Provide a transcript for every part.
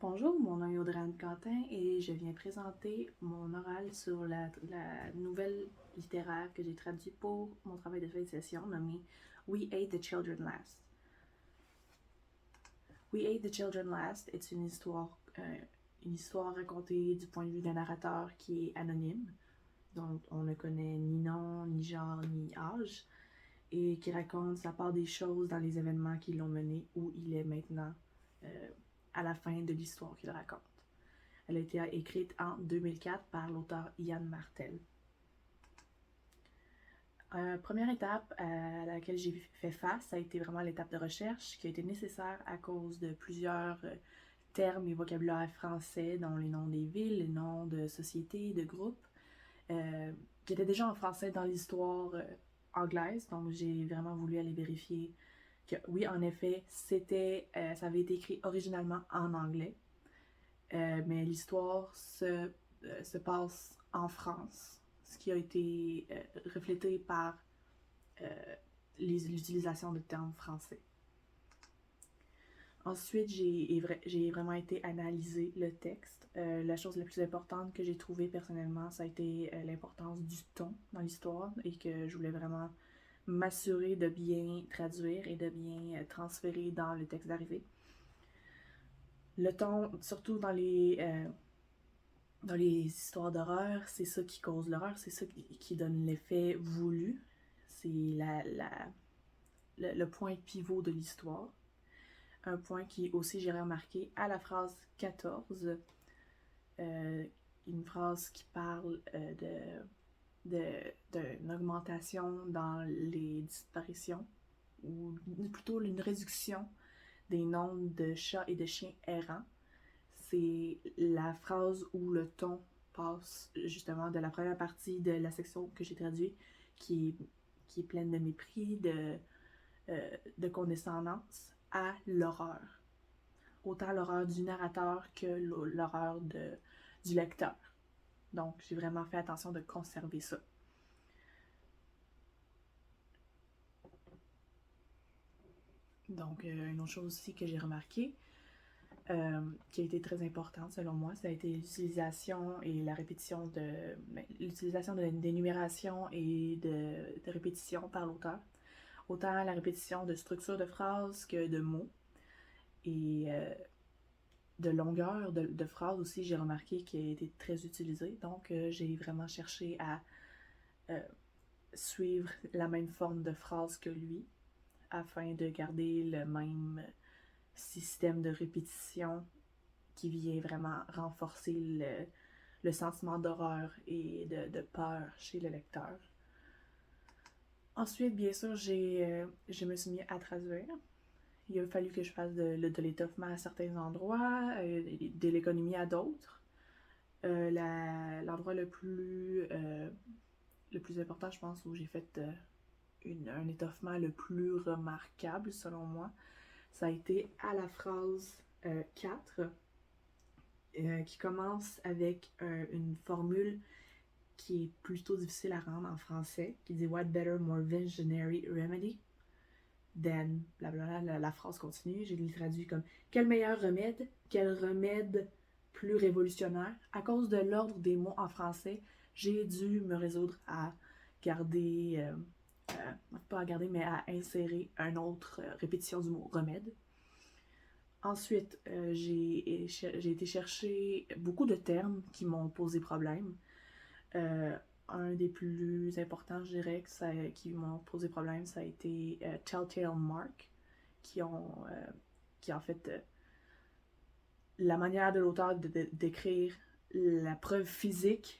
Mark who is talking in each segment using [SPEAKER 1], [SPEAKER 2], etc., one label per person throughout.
[SPEAKER 1] Bonjour, mon nom est Audrey-Anne Quentin et je viens présenter mon oral sur la nouvelle littéraire que j'ai traduite pour mon travail de fin de session nommée We Ate the Children Last. We Ate the Children Last est une histoire racontée du point de vue d'un narrateur qui est anonyme, dont on ne connaît ni nom, ni genre, ni âge, et qui raconte sa part des choses dans les événements qui l'ont mené où il est maintenant à la fin de l'histoire qu'il raconte. Elle a été écrite en 2004 par l'auteur Ian Martel. Première étape à laquelle j'ai fait face, ça a été vraiment l'étape de recherche qui a été nécessaire à cause de plusieurs termes et vocabulaire français, dont les noms des villes, les noms de sociétés, de groupes, qui étaient déjà en français dans l'histoire anglaise. Donc j'ai vraiment voulu aller vérifier que oui, en effet, ça avait été écrit originalement en anglais, mais l'histoire se passe en France, ce qui a été reflété par l'utilisation de termes français. Ensuite, j'ai vraiment été analyser le texte. La chose la plus importante que j'ai trouvée personnellement, ça a été l'importance du ton dans l'histoire et que je voulais vraiment m'assurer de bien traduire et de bien transférer dans le texte d'arrivée. Le ton, surtout dans les histoires d'horreur, c'est ça qui cause l'horreur, c'est ça qui donne l'effet voulu. C'est le point pivot de l'histoire. Un point qui aussi j'ai remarqué à la phrase 14, une phrase qui parle d'une augmentation dans les disparitions, ou plutôt une réduction des nombres de chats et de chiens errants. C'est la phrase où le ton passe justement de la première partie de la section que j'ai traduite, qui est pleine de mépris, de condescendance, à l'horreur. Autant l'horreur du narrateur que l'horreur du lecteur. Donc, j'ai vraiment fait attention de conserver ça. Donc, une autre chose aussi que j'ai remarqué, qui a été très importante selon moi, ça a été l'utilisation et la répétition l'utilisation d'énumération et de répétition par l'auteur. Autant la répétition de structure de phrases que de mots. Et de longueur de phrases aussi, j'ai remarqué qu'elle a été très utilisée. Donc, j'ai vraiment cherché à suivre la même forme de phrase que lui, afin de garder le même système de répétition qui vient vraiment renforcer le sentiment d'horreur et de peur chez le lecteur. Ensuite, bien sûr, je me suis mis à traduire. Il a fallu que je fasse de l'étoffement à certains endroits, de l'économie à d'autres. L'endroit le plus important, je pense, où j'ai fait un étoffement le plus remarquable, selon moi, ça a été à la phrase 4, qui commence avec une formule qui est plutôt difficile à rendre en français, qui dit « What better, more visionary remedy ?» Then, blablabla, la phrase continue, j'ai traduit comme « Quel meilleur remède, quel remède plus révolutionnaire ?» À cause de l'ordre des mots en français, j'ai dû me résoudre à garder, pas à garder, mais à insérer une autre répétition du mot « remède ». Ensuite, j'ai été chercher beaucoup de termes qui m'ont posé problème. Un des plus importants, je dirais, qui m'ont posé problème, ça a été Telltale Mark, qui en fait, la manière de l'auteur d'écrire la preuve physique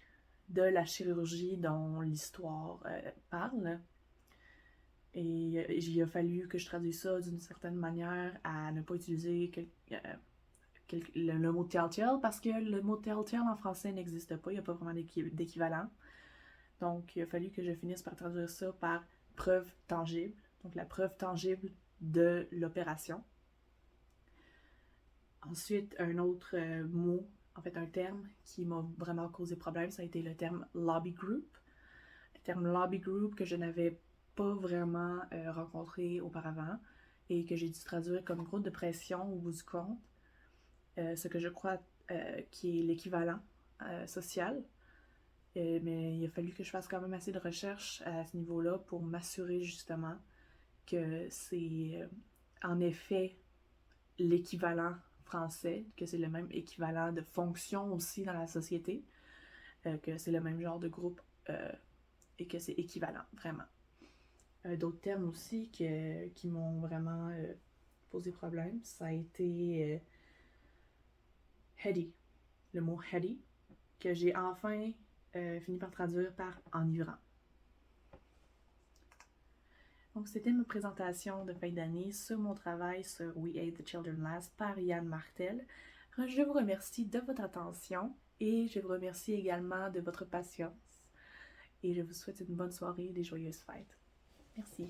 [SPEAKER 1] de la chirurgie dont l'histoire parle. Et il a fallu que je traduise ça d'une certaine manière à ne pas utiliser le mot telltale, parce que le mot telltale en français n'existe pas, il n'y a pas vraiment d'équivalent. Donc, il a fallu que je finisse par traduire ça par preuve tangible, donc la preuve tangible de l'opération. Ensuite, un autre mot, en fait un terme qui m'a vraiment causé problème, ça a été le terme lobby group. Le terme lobby group que je n'avais pas vraiment rencontré auparavant et que j'ai dû traduire comme groupe de pression au bout du compte. ce que je crois qui est l'équivalent social. Mais il a fallu que je fasse quand même assez de recherches à ce niveau-là pour m'assurer justement que c'est en effet l'équivalent français, que c'est le même équivalent de fonction aussi dans la société, que c'est le même genre de groupe et que c'est équivalent, vraiment. D'autres termes aussi qui m'ont vraiment posé problème, ça a été heady, le mot heady, que j'ai enfin fini par traduire par enivrant. Donc, c'était ma présentation de fin d'année sur mon travail sur We Ate the Children Last par Yann Martel. Je vous remercie de votre attention et je vous remercie également de votre patience. Et je vous souhaite une bonne soirée et des joyeuses fêtes. Merci.